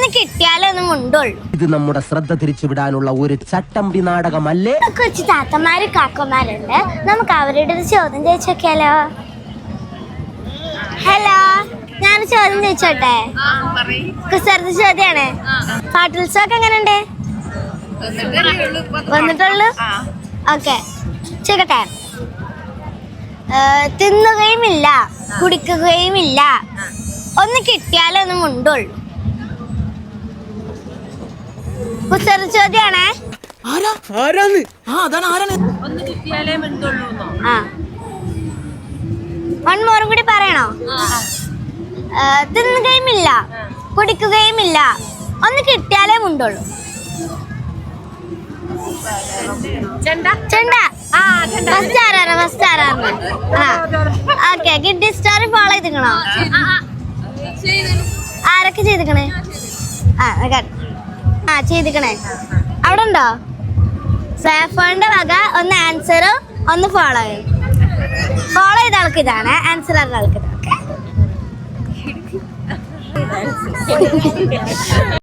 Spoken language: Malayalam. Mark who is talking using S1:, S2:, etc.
S1: ഒന്ന് കിട്ടിയാലേ ഒന്നും ഉണ്ടുള്ളൂ.
S2: ഇത് നമ്മുടെ ശ്രദ്ധ തിരിച്ചുവിടാനുള്ള ഒരു ചട്ടമ്പി നാടകമല്ലേ?
S1: കൊച്ചു താത്തമാര് കാക്കമാരുണ്ട്, നമുക്ക് അവരുടെ ഒരു ചോദ്യം ചോദിച്ചോക്കിയാലോ? ഹലോ, ഞാൻ ചോദ്യം ചോദിച്ചോട്ടെ? കുസൃതി ചോദ്യാണ്. പാട്ടുത്സവൊക്കെ എങ്ങനെയുണ്ട്? വന്നിട്ടുള്ളൂ. ഓക്കെ, ചോദിക്കട്ടെ. തിന്നുകയുമില്ല, കുടിക്കുകയുമില്ല, ഒന്ന് കിട്ടിയാലേ ഒന്നും ഉണ്ടുള്ളൂ. കുസൃതി ചോദ്യാണേ. വൺമോറും കൂടി പറയണോ? തിന്നുകയുമില്ല, കുടിക്കുകയുമില്ല, ഒന്ന് കിട്ടിയാലേ ഉണ്ടുള്ളൂ. ചെണ്ട. ഓക്കെ, കിഡ്ഡി സ്റ്റോറി ഫോളോ ചെയ്തിക്കണോ? ആരൊക്കെ ചെയ്തിക്കണേ? ചെയ്തിക്കണേ. അവിടെ ഉണ്ടോ? സാഫോണിന്റെ വക ഒന്ന് ആൻസറും ഒന്ന് ഫോളോ ചെയ്യും. ഫോളോ ചെയ്ത ആൾക്ക് ഇതാണ്, ആൻസർ അറിഞ്ഞ ആൾക്ക് ഇതാണ്.